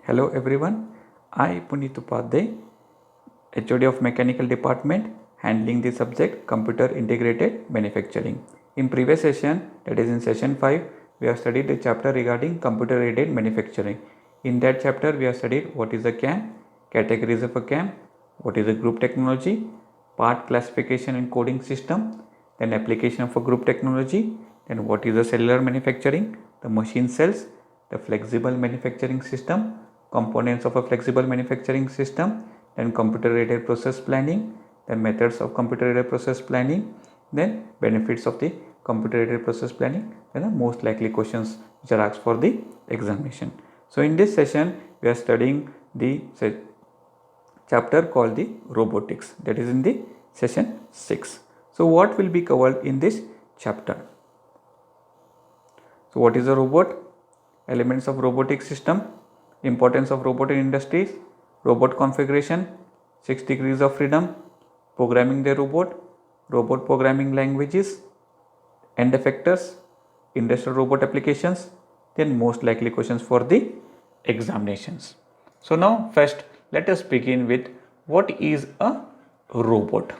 Hello everyone, I Puneet Upadhyay, HOD of Mechanical Department, handling the subject Computer Integrated Manufacturing. In previous session, that is in session 5, we have studied the chapter regarding Computer Aided Manufacturing. In that chapter, we have studied what is a CAM, categories of a CAM, what is a group technology, part classification and coding system, then application of a group technology, then what is a cellular manufacturing, the machine cells, the flexible manufacturing system, components of a flexible manufacturing system, then computer aided process planning, then methods of computer aided process planning, then benefits of the computer aided process planning, then the most likely questions which are asked for the examination. So in this session we are studying the chapter called the robotics, that is in the session 6. So what will be covered in this chapter? So what is a robot? Elements of robotic system, importance of robot in industries, robot configuration, 6 degrees of freedom, programming the robot programming languages, end effectors, industrial robot applications, then most likely questions for the examinations. So now first let us begin with what is a robot.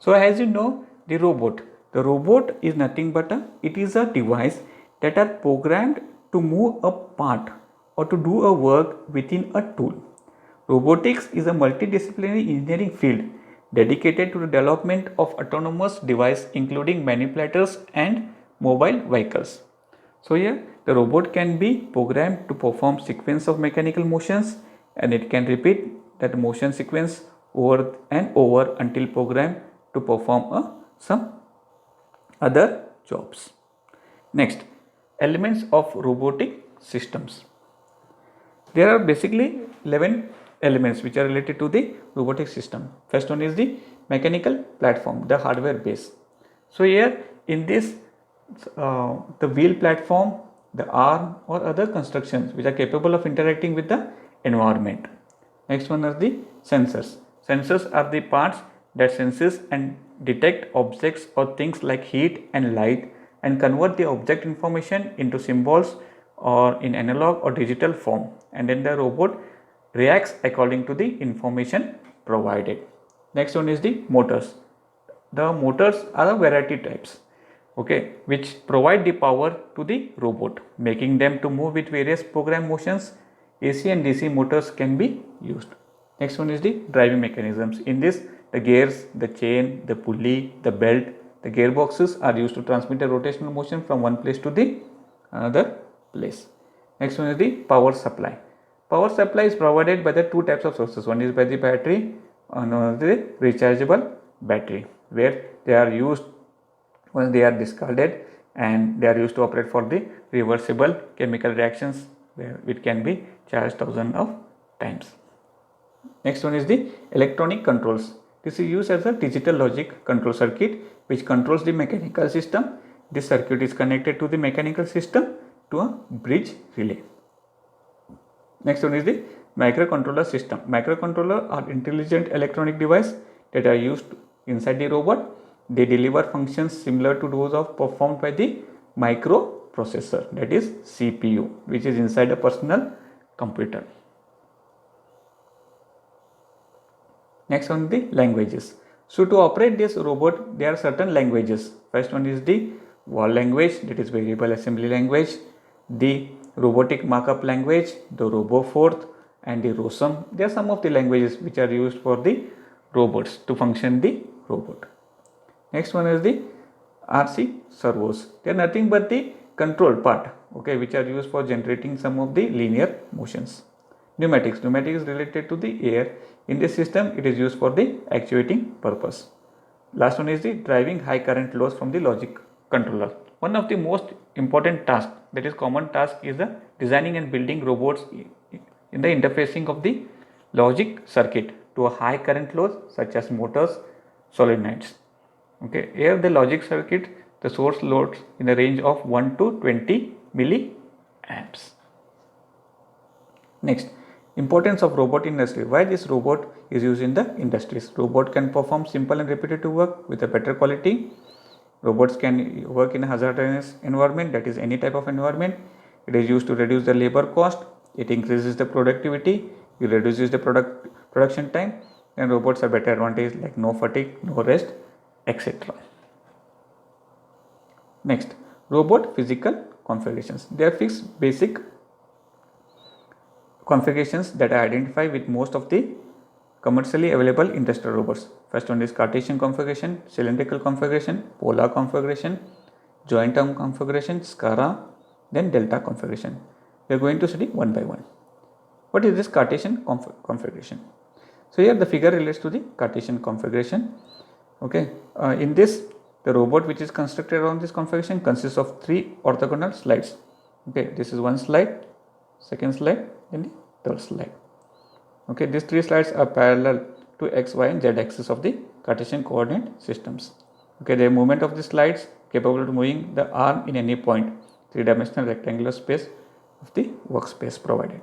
So as you know, the robot is nothing but it is a device that are programmed to move a part or to do a work within a tool. Robotics is a multidisciplinary engineering field dedicated to the development of autonomous devices including manipulators and mobile vehicles. So here the robot can be programmed to perform sequence of mechanical motions and it can repeat that motion sequence over and over until programmed to perform some other jobs. Next, elements of robotic systems. There are basically 11 elements which are related to the robotic system. First one is the mechanical platform, the hardware base. So here in this the wheel platform, the arm or other constructions which are capable of interacting with the environment. Next one are the sensors. Sensors are the parts that senses and detect objects or things like heat and light and convert the object information into symbols or in analog or digital form, and then the robot reacts according to the information provided. Next one is the motors. The motors are a variety types, okay, which provide the power to the robot, making them to move with various program motions. AC and DC motors can be used. Next one is the driving mechanisms. In this, the gears, the chain, the pulley, the belt, the gearboxes are used to transmit a rotational motion from one place to the another place. Next one is the power supply. Power supply is provided by the two types of sources. One is by the battery and another is the rechargeable battery, where they are used once they are discarded and they are used to operate for the reversible chemical reactions where it can be charged thousands of times. Next one is the electronic controls. This is used as a digital logic control circuit which controls the mechanical system. This circuit is connected to the mechanical system to a bridge relay. Next one is the microcontroller system. Microcontroller are intelligent electronic devices that are used inside the robot. They deliver functions similar to those of performed by the microprocessor, that is CPU, which is inside a personal computer. Next one is the languages. So to operate this robot, there are certain languages. First one is the VAR language, that is variable assembly language, the robotic markup language, the RoboForth and the ROSM. They are some of the languages which are used for the robots to function the robot. Next one is the RC servos. They are nothing but the control part, okay, which are used for generating some of the linear motions. Pneumatics is related to the air. In this system, it is used for the actuating purpose. Last one is the driving high current loads from the logic controller. One of the most important tasks, that is common task, is the designing and building robots in the interfacing of the logic circuit to a high current load such as motors, solenoids. Okay, here the logic circuit, the source loads in the range of 1 to 20 milliamps. Next, importance of robot in industry. Why this robot is used in the industries? Robot can perform simple and repetitive work with a better quality. Robots can work in a hazardous environment, that is any type of environment. It is used to reduce the labor cost. it increases the productivity, it reduces the production time, and robots have better advantage like no fatigue, no rest, etc. Next, robot physical configurations. They are fixed basic configurations that are identified with most of the commercially available industrial robots. First one is Cartesian configuration, cylindrical configuration, polar configuration, joint arm configuration, SCARA, then delta configuration. We are going to study one by one. What is this Cartesian configuration? So here the figure relates to the Cartesian configuration. Okay, in this the robot which is constructed around this configuration consists of 3 orthogonal slides. Okay, this is one slide, second slide, then the third slide. Okay, these 3 slides are parallel to x, y and z axis of the Cartesian coordinate systems. Okay, the movement of the slides capable of moving the arm in any point, 3-dimensional rectangular space of the workspace provided.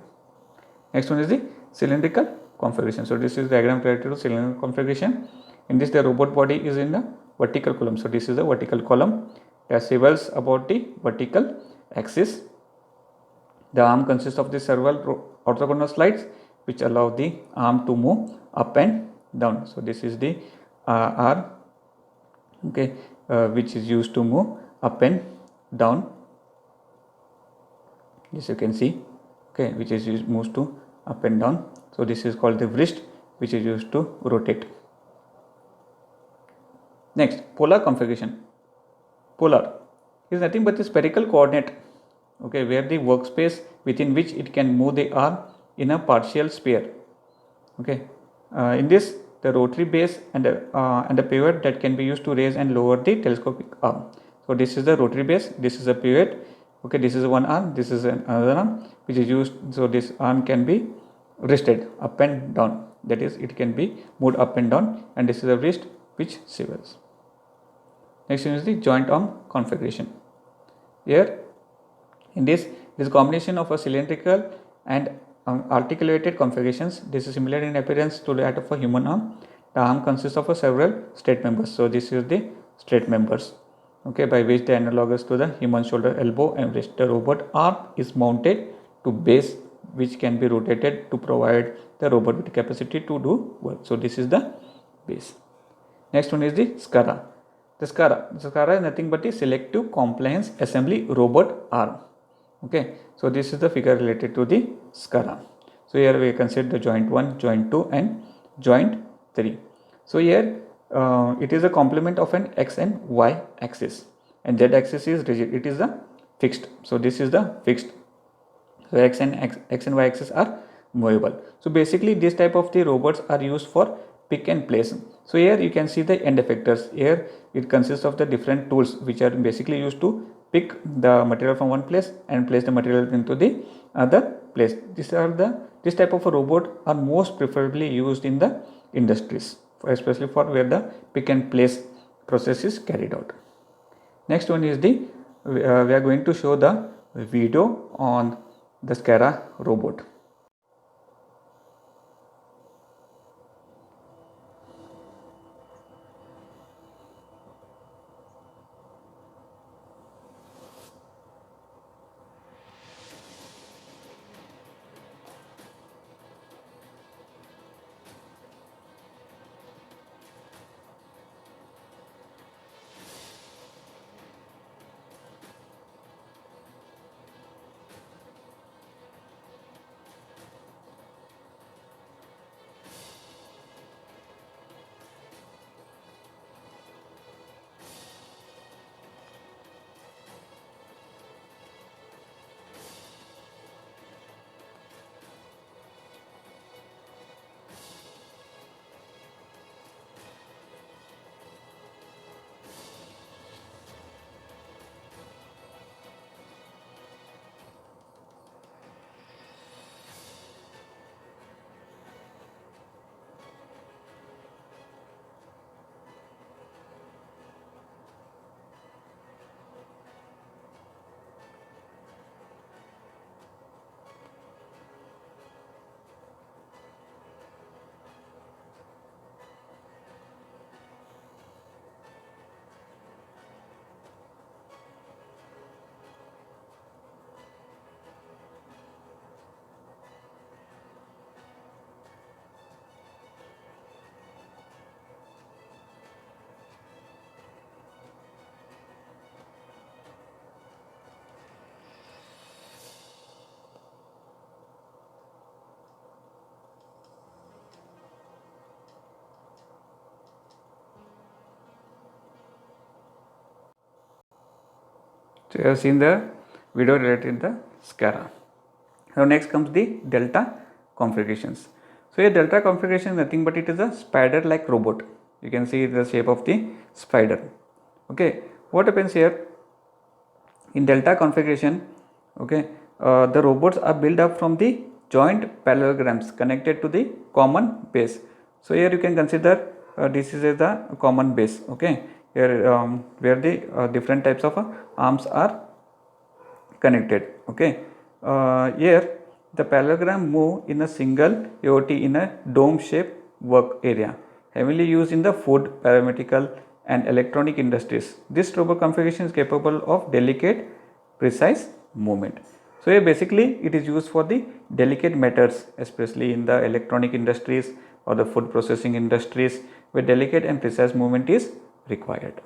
Next one is the cylindrical configuration. So this is diagram related to cylindrical configuration. In this the robot body is in the vertical column. So this is the vertical column that swivels about the vertical axis. The arm consists of the several orthogonal slides which allow the arm to move up and down. So this is the arm, okay, which is used to move up and down. Yes, you can see, okay, which is used moves to up and down. So this is called the wrist, which is used to rotate. Next, polar configuration. Polar is nothing but the spherical coordinate, okay, where the workspace within which it can move the arm in a partial sphere. Okay, in this the rotary base and the pivot that can be used to raise and lower the telescopic arm. So this is the rotary base, this is a pivot. Okay, this is one arm, this is another arm which is used. So this arm can be wristed up and down, that is it can be moved up and down, and this is a wrist which swivels. Next one is the joint arm configuration. Here in this combination of a cylindrical and articulated configurations. This is similar in appearance to that of a human arm. The arm consists of several straight members. So this is the straight members, okay, by which they are analogous to the human shoulder, elbow and wrist. The robot arm is mounted to base which can be rotated to provide the robot with capacity to do work. So this is the base. Next one is the SCARA. The SCARA is nothing but a selective compliance assembly robot arm. Okay, so this is the figure related to the SCARA. So here we consider the joint 1, joint 2 and joint 3. So here it is a complement of an x and y axis, and z axis is rigid, it is the fixed. So this is the fixed. So x and y axis are movable. So basically this type of the robots are used for pick and place. So here you can see the end effectors. Here it consists of the different tools which are basically used to pick the material from one place and place the material into the other place. This type of a robot are most preferably used in the industries, especially for where the pick and place process is carried out. Next one is the we are going to show the video on the SCARA robot. So you have seen the video related to the SCARA. Now next comes the delta configurations. So a delta configuration is nothing but it is a spider like robot. You can see the shape of the spider. Okay, what happens here in delta configuration? Okay, the robots are built up from the joint parallelograms connected to the common base. So here you can consider this is the common base. Okay, here where the different types of arms are connected. Okay, here the parallelogram move in a single AOT in a dome shaped work area, heavily used in the food, paramedical and electronic industries. This robot configuration is capable of delicate, precise movement. So here basically it is used for the delicate matters, especially in the electronic industries or the food processing industries, where delicate and precise movement is required.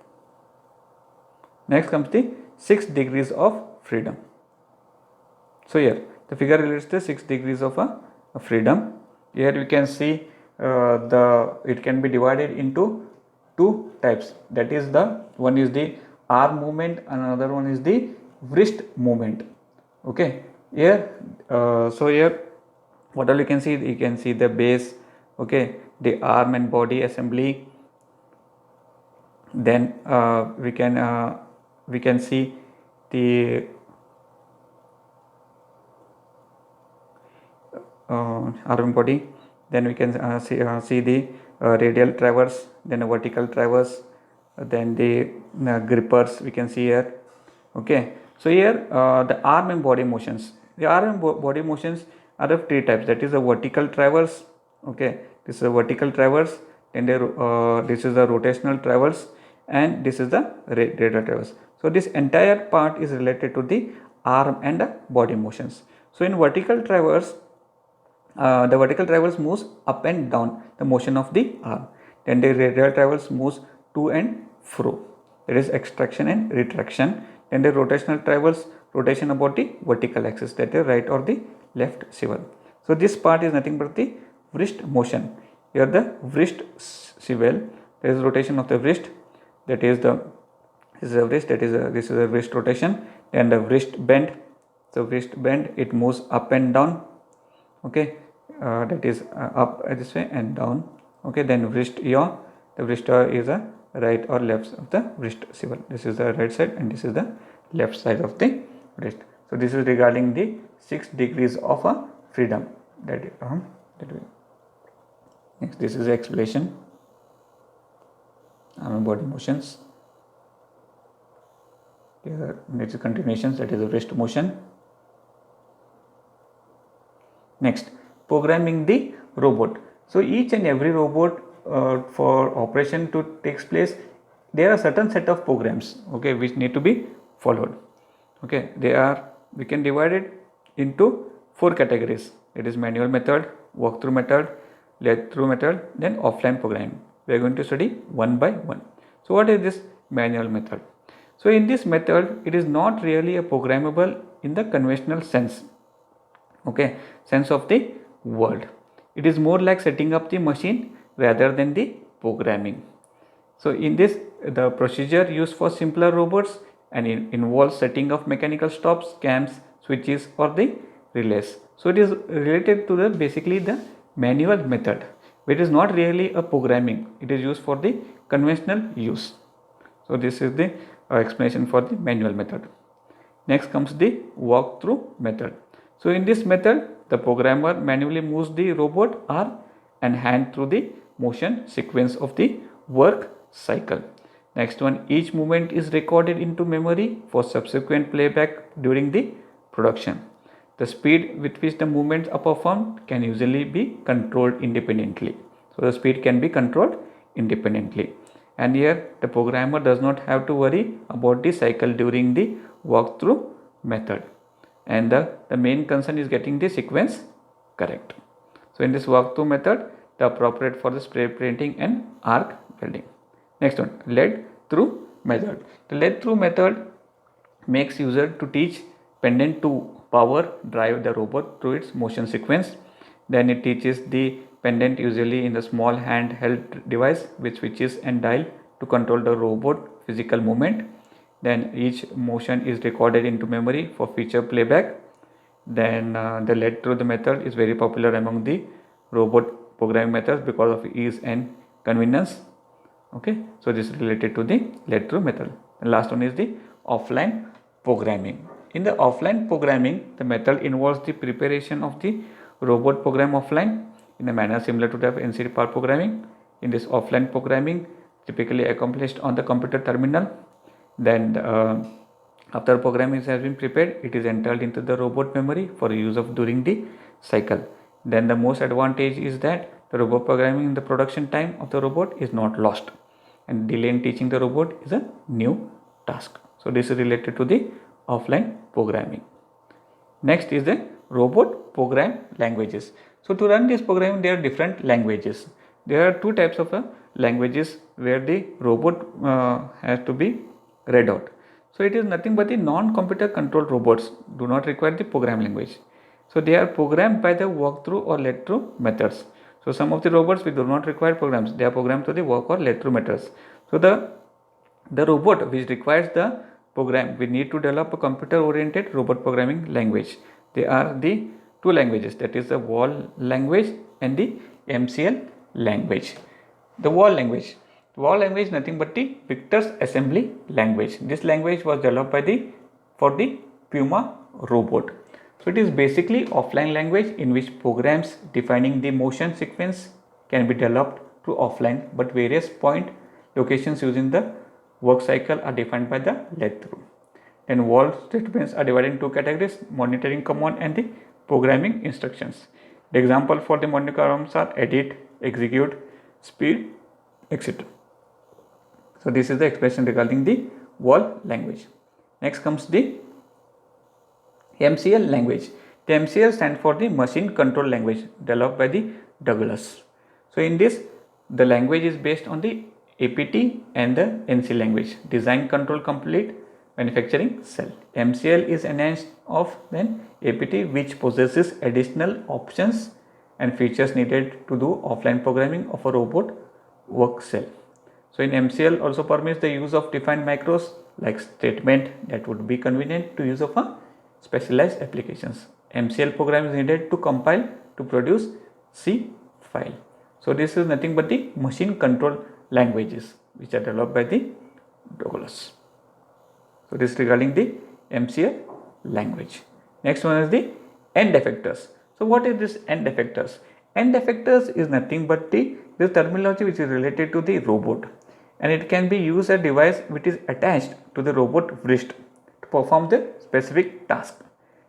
Next comes the 6 degrees of freedom. So here the figure relates the 6 degrees of freedom. Here we can see it can be divided into two types. That is the one is the arm movement, another one is the wrist movement. Okay, here so here what all you can see the base. Okay, the arm and body assembly. Then we can see the arm and body. Then we can see the radial traverse, then a vertical traverse, then the grippers we can see here. Okay, so here the arm and body motions. The arm and body motions are of three types. That is a vertical traverse. Okay, this is a vertical traverse, and this is the rotational traverse, and this is the radial traverse. So this entire part is related to the arm and body motions. So in vertical traverse, the vertical traverse moves up and down, the motion of the arm. Then the radial traverse moves to and fro, that is extraction and retraction. Then the rotational traverse, rotation about the vertical axis, that is right or the left swivel. So this part is nothing but the wrist motion. Here the wrist swivel, there is rotation of the wrist, that is the wrist, this is a wrist rotation. And the wrist bend, so wrist bend, it moves up and down. Okay, that is up this way and down. Okay, then wrist yaw, the wrist yaw is a right or left of the wrist swivel. This is the right side and this is the left side of the wrist. So this is regarding the 6 degrees of freedom. Next, this is the explanation. Arm and body motions. Here next continuations, that is the wrist motion. Next, programming the robot. So each and every robot for operation to takes place, there are certain set of programs, okay, which need to be followed. Okay, we can divide it into 4 categories. It is manual method, walkthrough method, lead-through method, then offline programming. We are going to study one by one. So what is this manual method? So in this method, it is not really a programmable in the conventional sense. Okay, sense of the word. It is more like setting up the machine rather than the programming. So in this, the procedure used for simpler robots and involves setting of mechanical stops, cams, switches or the relays. So it is related to the basically the manual method, but it is not really a programming. It is used for the conventional use. So this is the explanation for the manual method. Next comes the walkthrough method. So in this method, the programmer manually moves the robot arm and hand through the motion sequence of the work cycle. Next one, each movement is recorded into memory for subsequent playback during the production. The speed with which the movements are performed can usually be controlled independently. So the speed can be controlled independently. And here the programmer does not have to worry about the cycle during the walkthrough method. And the main concern is getting the sequence correct. So in this walkthrough method, the appropriate for the spray painting and arc welding. Next one, lead through method. The lead through method makes user to teach pendant to power drive the robot through its motion sequence. Then it teaches the pendant usually in the small handheld device with switches and dial to control the robot physical movement. Then each motion is recorded into memory for future playback. Then the lead through the method is very popular among the robot programming methods because of ease and convenience. Okay, so this is related to the lead through method. The last one is the offline programming. In the offline programming, the method involves the preparation of the robot program offline in a manner similar to that of NC power programming. In this offline programming, typically accomplished on the computer terminal. Then after program has been prepared, it is entered into the robot memory for use of during the cycle. Then the most advantage is that the robot programming in the production time of the robot is not lost, and delay in teaching the robot is a new task. So this is related to the offline programming. Next is the robot program languages. So to run this program, there are different languages. There are two types of languages where the robot has to be read out. So it is nothing but the non-computer controlled robots do not require the program language. So they are programmed by the walkthrough or let through methods. So some of the robots we do not require programs. They are programmed through the walk or let through methods. So the robot which requires the program, we need to develop a computer oriented robot programming language. They are the two languages, that is the WAL language and the MCL language. The WAL language is nothing but the Victor's assembly language. This language was developed for the Puma robot. So it is basically offline language in which programs defining the motion sequence can be developed through offline, but various point locations using the work cycle are defined by the let through. And WAL statements are divided in two categories: monitoring command and the programming instructions. The example for the monitoring commands are edit, execute, speed, etc. So this is the expression regarding the WAL language. Next comes the MCL language. The MCL stands for the machine control language developed by the Douglas. So in this, the language is based on the APT and the NC language, design control complete manufacturing cell. MCL is enhanced of then APT, which possesses additional options and features needed to do offline programming of a robot work cell. So in MCL also permits the use of defined macros like statement that would be convenient to use of a specialized applications. MCL program is needed to compile to produce C file. So this is nothing but the machine control languages which are developed by the Douglas. So this is regarding the MCL language. Next one is the end effectors. So what is this end effectors? End effectors is nothing but this terminology which is related to the robot, and it can be used as a device which is attached to the robot wrist to perform the specific task.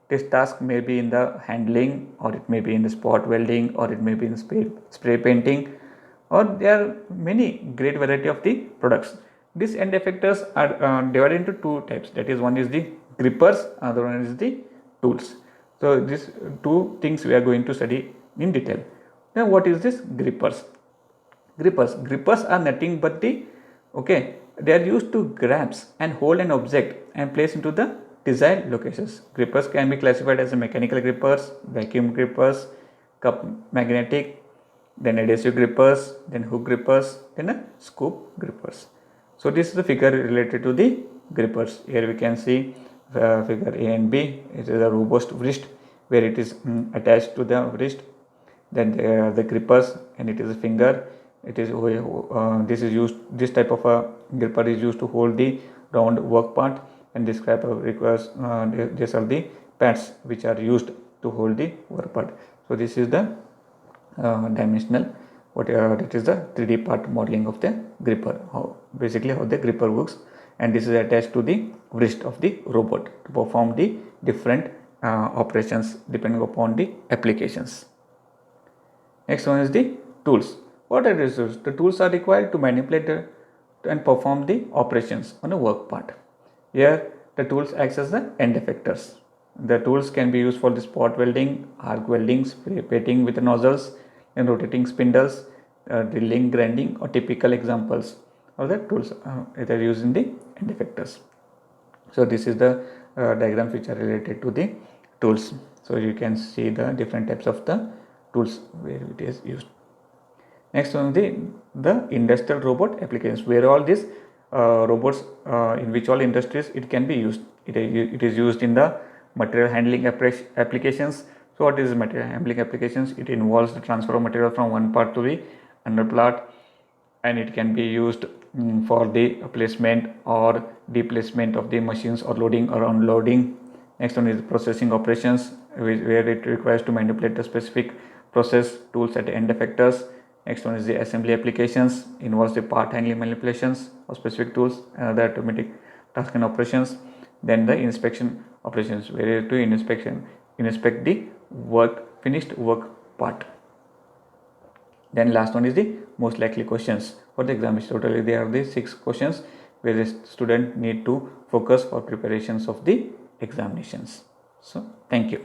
This task may be in the handling, or it may be in the spot welding, or it may be in spray painting, or there are many great variety of the products. These end effectors are divided into two types, that is, one is the grippers, other one is the tools. So these two things we are going to study in detail. Now what is this grippers? Grippers are nothing but they are used to grasp and hold an object and place into the desired locations. Grippers can be classified as mechanical grippers, vacuum grippers, cup magnetic, then adhesive grippers, then hook grippers, then a scoop grippers. So this is the figure related to the grippers. Here we can see figure A and B. It is a robust wrist where it is attached to the wrist. Then the grippers, and it is a finger. It is this type of a gripper is used to hold the round work part, and this type of requires these are the pads which are used to hold the work part. So this is the dimensional that is the 3D part modeling of the gripper, how the gripper works, and this is attached to the wrist of the robot to perform the different operations depending upon the applications. Next one is the tools. What are the tools? The tools are required to manipulate and perform the operations on a work part. Here the tools act as the end effectors. The tools can be used for the spot welding, arc welding, spray painting with nozzles, and rotating spindles, drilling, grinding, or typical examples of the tools that are used in the end effectors. So this is the diagrams which are related to the tools. So you can see the different types of the tools where it is used. Next one is the industrial robot applications, where all these robots in which all industries it can be used. It is used in the material handling applications. So what is material handling applications? It involves the transfer of material from one part to the another part, and it can be used for the placement or deplacement of the machines, or loading or unloading. Next one is processing operations, where it requires to manipulate the specific process tools at end effectors. Next one is the assembly applications, involves the part handling manipulations of specific tools and other automatic task and operations. Then the inspection operations, where to inspect the finished work part. Then last one is the most likely questions for the examination. Totally there are the 6 questions where the student need to focus for preparations of the examinations. So thank you.